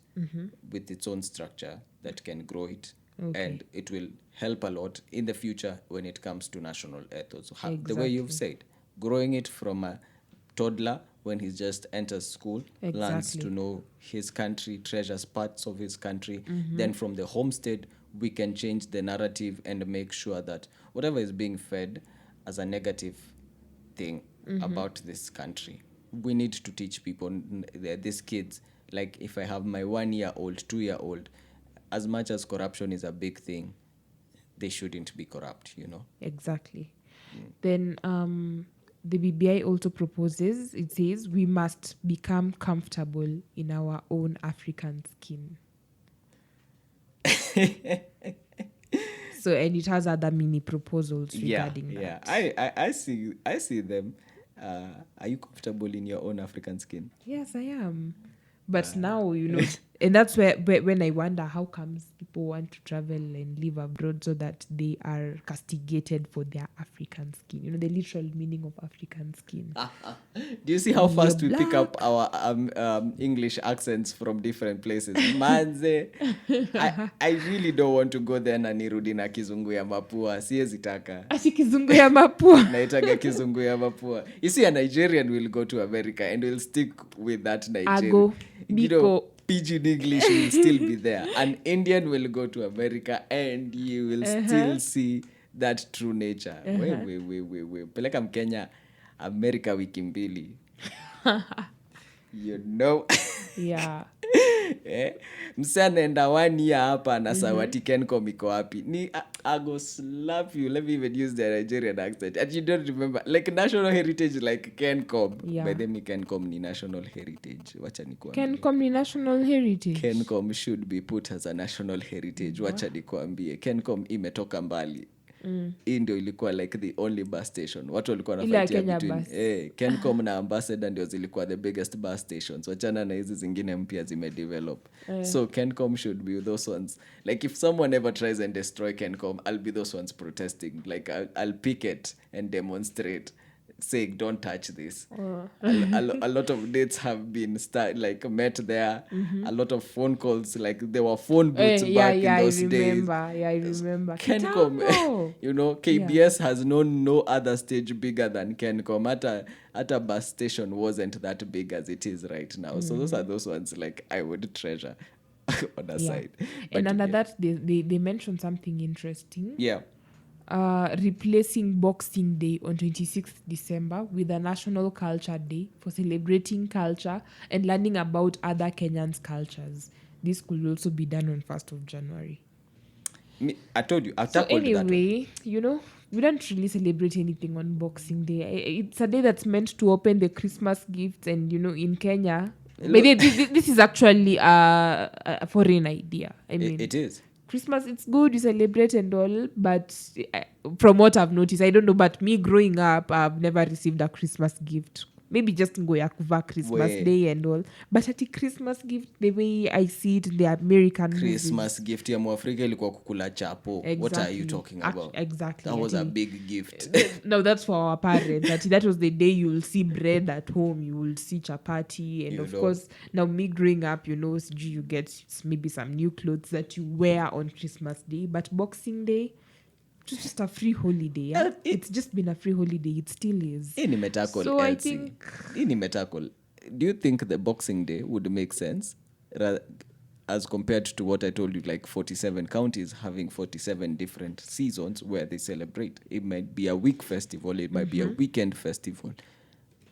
A: with its own structure that can grow it. Okay. And it will help a lot in the future when it comes to national ethos. Exactly. The way you've said. Growing it from a toddler when he just enters school, learns to know his country, treasures parts of his country. Then from the homestead, we can change the narrative and make sure that whatever is being fed as a negative thing about this country, we need to teach people, these kids, like if I have my 1-year-old, 2-year-old, as much as corruption is a big thing, they shouldn't be corrupt,
C: Exactly. Then the BBI also proposes, it says, we must become comfortable in our own African skin. So, and it has other mini proposals regarding that.
A: Yeah, I see them. Are you comfortable in your own African skin?
C: Yes, I am. But now, and that's where when I wonder how comes people want to travel and live abroad so that they are castigated for their African skin. The literal meaning of African skin.
A: Do you see how fast we pick up our English accents from different places? Manze, I really don't want to go there na nirudi na kizungu ya mapua. Siwezi taka.
C: Ati kizungu ya mapua.
A: Naitaga kizungu ya mapua. You see, a Nigerian will go to America and will stick with that Nigerian. Pidgin English will still be there. An Indian will go to America and you will still see that true nature. We peleka Mkenya America wiki mbili.
C: Yeah.
A: Mse anaenda 1 year hapa na sawati Kencom iko wapi? I go slap you. Let me even use the Nigerian accent. And you don't remember. Like national heritage like Kencom.
C: Yeah.
A: By the way, Kencom ni national heritage. Wacha nikuambie.
C: Kencom ni national heritage.
A: Kencom should be put as a national heritage. Wacha nikuambie. Kencom imetoka mbali. Hii ndio ilikuwa like the only bus station. Watu walikuwa wanafightia between Kencom na Ambassador ndio zilikuwa the biggest bus stations. Wachana na hizi zingine mpya zimedevelop. So Kencom should be those ones. Like if someone ever tries and destroy Kencom, I'll be those ones protesting. Like I'll picket and demonstrate, saying don't touch this. A lot of dates have been met there. A lot of phone calls, like there were phone booths back in those days.
C: I remember.
A: Kencom, KBS has known no other stage bigger than Kencom. At a bus station wasn't that big as it is right now. So those are those ones like I would treasure. on a
C: Yeah.
A: side.
C: And
A: But
C: under that, they mentioned something interesting.
A: yeah.
C: Replacing Boxing Day on 26th December with a National Culture Day for celebrating culture and learning about other Kenyans' cultures. This could also be done on 1st of January.
A: I told you, I
C: So
A: tackled that one.
C: anyway, we don't really celebrate anything on Boxing Day. It's a day that's meant to open the Christmas gifts, and in Kenya, maybe this is actually a foreign idea. I mean,
A: It is.
C: Christmas, it's good, you celebrate and all, but from what I've noticed, I don't know, but me growing up, I've never received a Christmas gift. Maybe just Ngoyakuva Christmas Day and all. But at the Christmas gift, the way I see it in the American
A: Christmas
C: movies,
A: gift ya Mwafrika ilikuwa kukula chapo. What are you talking about?
C: Exactly.
A: That was a big gift.
C: No, that's for our parents. That was the day you will see bread at home, you will see chapati, and course, now me growing up, you get maybe some new clothes that you wear on Christmas Day, but Boxing Day, it's just a free holiday. Yeah? It's just been a free holiday. It still is.
A: So
C: I think...
A: Do you think the Boxing Day would make sense as compared to what I told you, like 47 counties having 47 different seasons where they celebrate? It might be a week festival. It might be a weekend festival.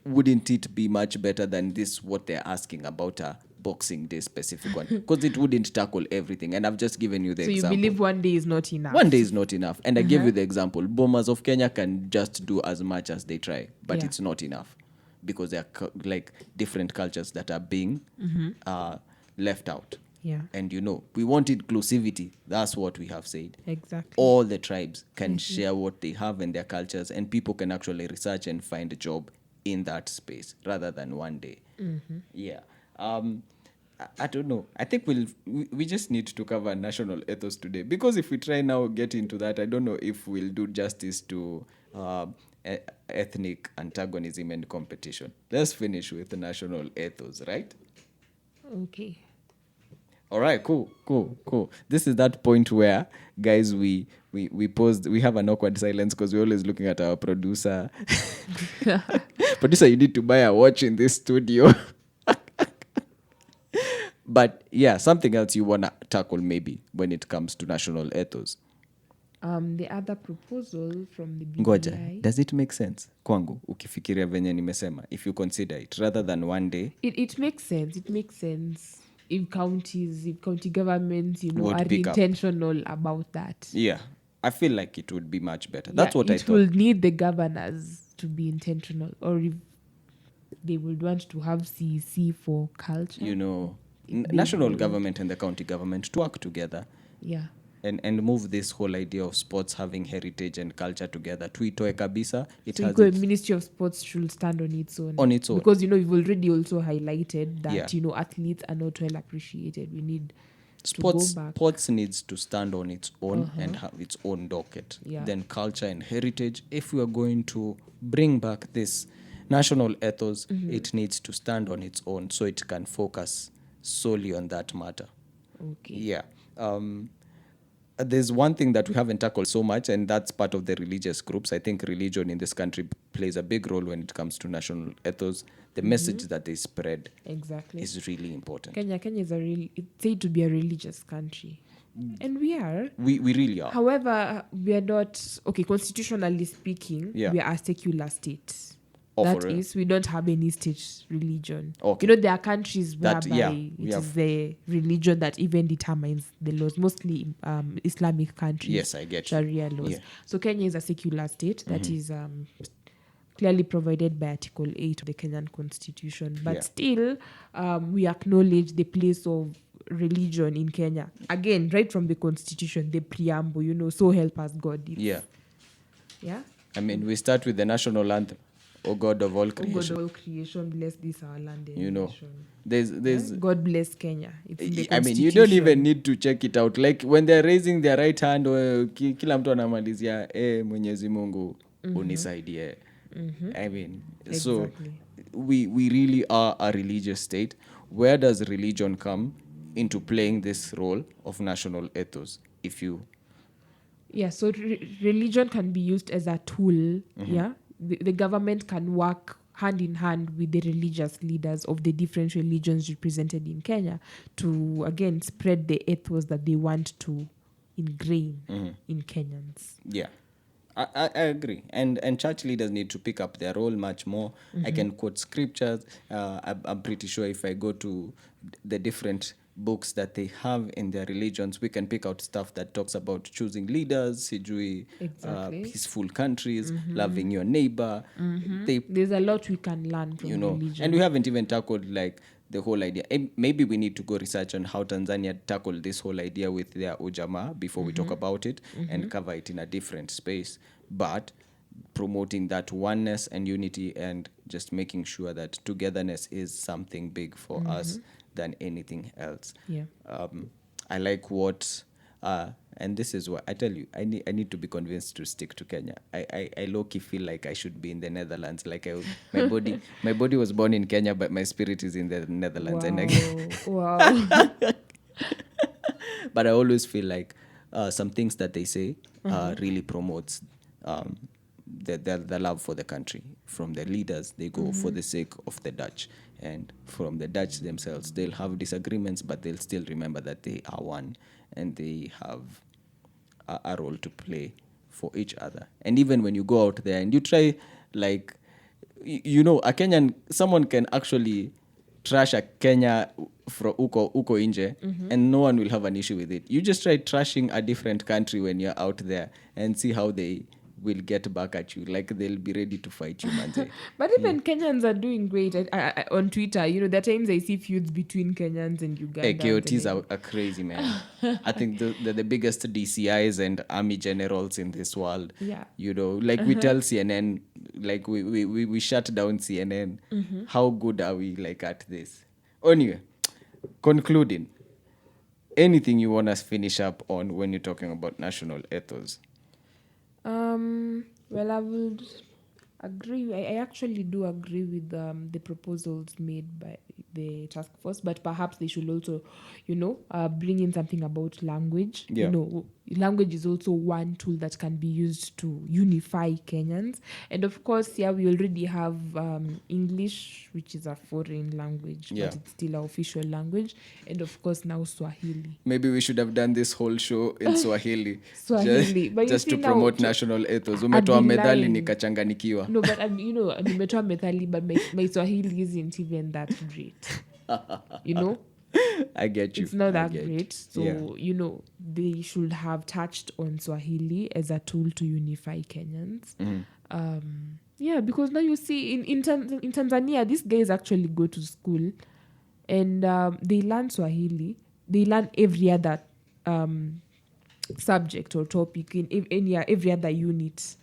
A: Wouldn't it be much better than this, what they're asking about a Boxing Day specific one? Because it wouldn't tackle everything. And I've just given you the example.
C: So you believe one day is not enough?
A: One day is not enough. And I gave you the example. Bombers of Kenya can just do as much as they try, but it's not enough because there are like different cultures that are being left out.
C: Yeah.
A: And we want inclusivity. That's what we have said.
C: Exactly.
A: All the tribes can share what they have in their cultures, and people can actually research and find a job in that space rather than one day. Yeah. I don't know. I think we just need to cover national ethos today, because if we try now get into that, I don't know if we'll do justice to ethnic antagonism and competition. Let's finish with the national ethos, right?
C: Okay.
A: All right, cool. This is that point where, guys, we paused. We have an awkward silence because we're always looking at our producer. Producer, you need to buy a watch in this studio. But yeah, something else you want to tackle maybe when it comes to national ethos.
C: The other proposal from the BBI.
A: Ngoja, does it make sense? Kwangu, ukifikiria venye nimesema, if you consider it, rather than one day.
C: It makes sense. It makes sense. If county governments, are intentional about that.
A: Yeah, I feel like it would be much better. That's what I thought.
C: It will need the governors to be intentional, or if they would want to have CEC for culture.
A: National government and the county government to work together.
C: Yeah.
A: And move this whole idea of sports having heritage and culture together. Tuitoe kabisa.
C: Ministry of Sports should stand on its own.
A: On its own.
C: Because, you've already also highlighted that, athletes are not well appreciated. We need to go back.
A: Sports needs to stand on its own and have its own docket.
C: Yeah.
A: Then culture and heritage, if we are going to bring back this national ethos, it needs to stand on its own so it can focus solely on that matter.
C: Okay.
A: Yeah. There's one thing that we haven't tackled so much, and that's part of the religious groups. I think religion in this country plays a big role when it comes to national ethos. The message that they spread is really important.
C: Kenya is it's said to be a religious country. And we are.
A: We really are.
C: However, we are not, constitutionally speaking, we are a secular state. That is, we don't have any state religion.
A: Okay.
C: There are countries whereby it is the religion that even determines the laws, mostly Islamic countries.
A: Yes, I get
C: Sharia laws.
A: Yeah.
C: So Kenya is a secular state that is clearly provided by Article 8 of the Kenyan Constitution. But still, we acknowledge the place of religion in Kenya. Again, right from the Constitution, the preamble, so help us God. Yeah?
A: I mean, we start with the national anthem. O God of all creation.
C: O God of all creation, bless this our land and nation.
A: There's
C: God bless Kenya. It's in the
A: I mean, you don't even need to check it out. Like when they're raising their right hand, kila mtu anamalizia, Mwenyezi Mungu unisaidie. I mean, so we really are a religious state. Where does religion come into playing this role of national ethos? So
C: religion can be used as a tool, The government can work hand in hand with the religious leaders of the different religions represented in Kenya to, again, spread the ethos that they want to ingrain in Kenyans.
A: Yeah. I agree, and church leaders need to pick up their role much more. I can quote scriptures. I'm pretty sure if I go to the different books that they have in their religions, we can pick out stuff that talks about choosing leaders, peaceful countries, loving your neighbor.
C: There's a lot we can learn from religion.
A: And we haven't even tackled like the whole idea. Maybe we need to go research on how Tanzania tackled this whole idea with their Ujamaa before we talk about it and cover it in a different space. But promoting that oneness and unity and just making sure that togetherness is something big for us than anything else.
C: Yeah.
A: I like what... and this is what I tell you, I need to be convinced to stick to Kenya. I low-key feel like I should be in the Netherlands. Like my body was born in Kenya, but my spirit is in the Netherlands.
C: Wow.
A: But I always feel like some things that they say really promotes the love for the country. From the leaders, they go for the sake of the Dutch. And from the Dutch themselves, they'll have disagreements, but they'll still remember that they are one and they have a role to play for each other. And even when you go out there and you try, like, a Kenyan, someone can actually trash a Kenya from uko inje, and no one will have an issue with it. You just try trashing a different country when you're out there and see how they will get back at you. Like, they'll be ready to fight you, man.
C: But even Kenyans are doing great. I on Twitter, there are times I see feuds between Kenyans and Uganda.
A: Hey, KOTs are crazy, man. I think they're the biggest DCIs and army generals in this world.
C: Yeah.
A: Like we tell CNN, like we shut down CNN. How good are we at this? Anyway, concluding, anything you want us to finish up on when you're talking about national ethos?
C: Well, I would agree. I actually do agree with the proposals made by the task force, but perhaps they should also, bring in something about language.
A: Yeah.
C: Language is also one tool that can be used to unify Kenyans. And of course, we already have English, which is a foreign language, but it's still our official language. And of course, now Swahili.
A: Maybe we should have done this whole show in Swahili. Just to
C: now,
A: promote national ethos. Umetoa methali nikachanganikiwa.
C: No, but nimetoa methali, but my Swahili isn't even that great.
A: I get you.
C: It's not that great. So, they should have touched on Swahili as a tool to unify Kenyans. Because now you see in Tanzania, these guys actually go to school and they learn Swahili. They learn every other subject or topic in every other unit.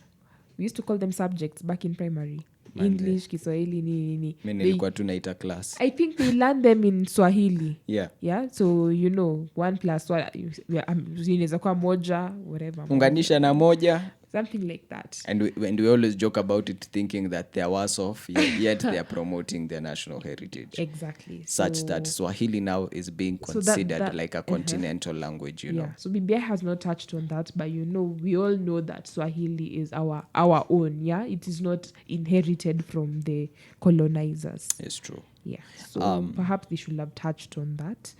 C: We used to call them subjects back in primary. English, Kiswahili, nini.
A: Mimi nilikuwa tunaita class.
C: I think they learn them in Swahili.
A: Yeah.
C: So 1 plus 1 inaweza kuwa moja, whatever.
A: Unganisha na moja.
C: Something like that.
A: And we always joke about it, thinking that they are worse off, yet they are promoting their national heritage.
C: Exactly.
A: Such that Swahili now is being considered like a continental language, know.
C: So BBI has not touched on that, but we all know that Swahili is our own, It is not inherited from the colonizers.
A: It's true.
C: Yeah. So perhaps they should have touched on that.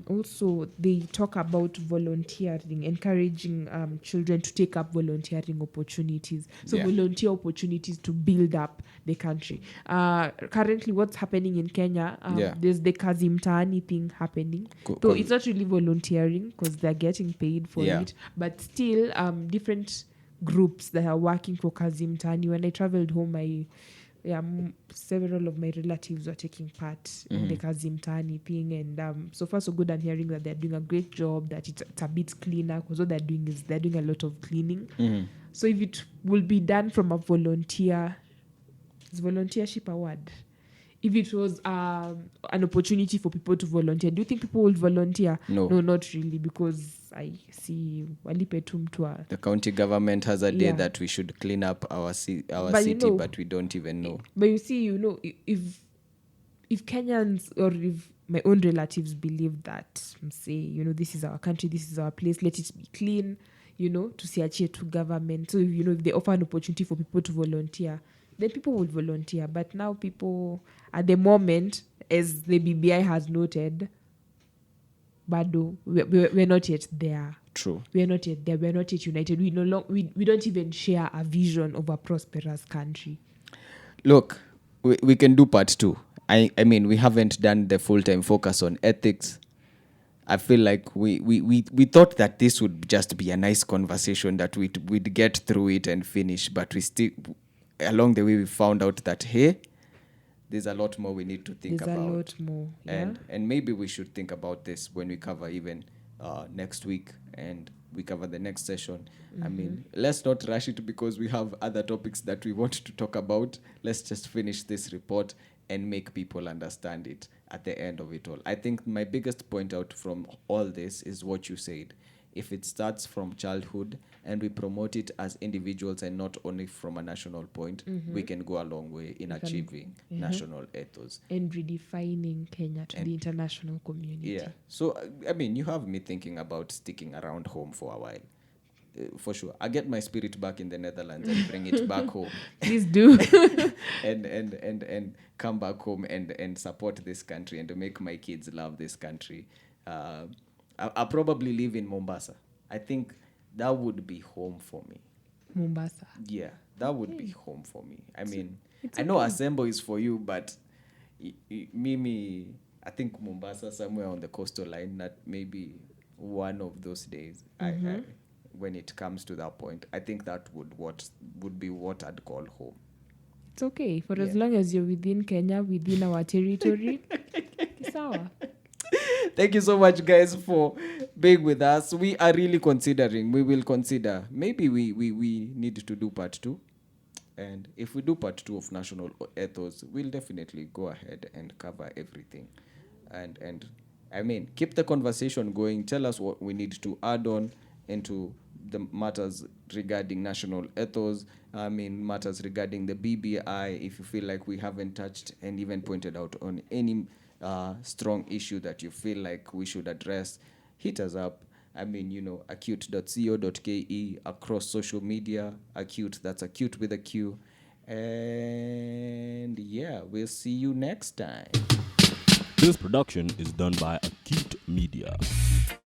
C: Also, they talk about volunteering, encouraging children to take up volunteering opportunities. So volunteer opportunities to build up the country. Currently, what's happening in Kenya, there's the Kazi Mtaani thing happening. So it's not really volunteering because they're getting paid for it. But still, different groups that are working for Kazi Mtaani. When I traveled home, several of my relatives were taking part in the Kazi Mtaani thing, and so far so good. I'm hearing that they're doing a great job, that it's a bit cleaner, because what they're doing a lot of cleaning. So if it will be done from a volunteer, is volunteership a word? If it was an opportunity for people to volunteer, do you think people will volunteer?
A: No,
C: not really, because I see walipe tu mtu.
A: The county government has a day that we should clean up our city, but we don't even know.
C: But you see, if Kenyans or if my own relatives believe that, say, this is our country, this is our place, let it be clean, to siachie to government. So, if they offer an opportunity for people to volunteer, then people will volunteer. But now people, at the moment, as the BBI has noted, Bado, we're not yet there.
A: True.
C: We're not yet there. We're not yet united. We don't even share a vision of a prosperous country.
A: Look, we can do part 2. I mean, we haven't done the full-time focus on ethics. I feel like we thought that this would just be a nice conversation that we'd get through it and finish, but we still, along the way, we found out that, hey, there's a lot more we need to think about.
C: There's a lot more. Yeah?
A: And maybe we should think about this when we cover even next week and we cover the next session. I mean, let's not rush it because we have other topics that we want to talk about. Let's just finish this report and make people understand it at the end of it all. I think my biggest point out from all this is what you said. If it starts from childhood and we promote it as individuals and not only from a national point, we can go a long way in achieving national ethos.
C: And redefining Kenya to the international community.
A: Yeah. So, I mean, you have me thinking about sticking around home for a while. For sure. I get my spirit back in the Netherlands and bring it back home.
C: Please do.
A: and come back home and support this country and to make my kids love this country. I'll probably live in Mombasa. I think that would be home for me.
C: Mombasa.
A: Yeah, that would be home for me. I mean, I know Asembo is for you, but Mimi, I think Mombasa somewhere on the coastal line, that maybe one of those days. I when it comes to that point, I think that would be what I'd call home.
C: It's okay. For as long as you're within Kenya, within our territory, it's our.
A: Thank you so much, guys, for being with us. We are really considering, we will consider, maybe we need to do part 2. And if we do part 2 of National Ethos, we'll definitely go ahead and cover everything. And I mean, keep the conversation going. Tell us what we need to add on into the matters regarding national ethos. I mean, matters regarding the BBI. If you feel like we haven't touched and even pointed out on any strong issue that you feel like we should address, hit us up. I mean, acute.co.ke across social media. Acute, that's acute with a Q. And yeah, we'll see you next time.
D: This production is done by Acute Media.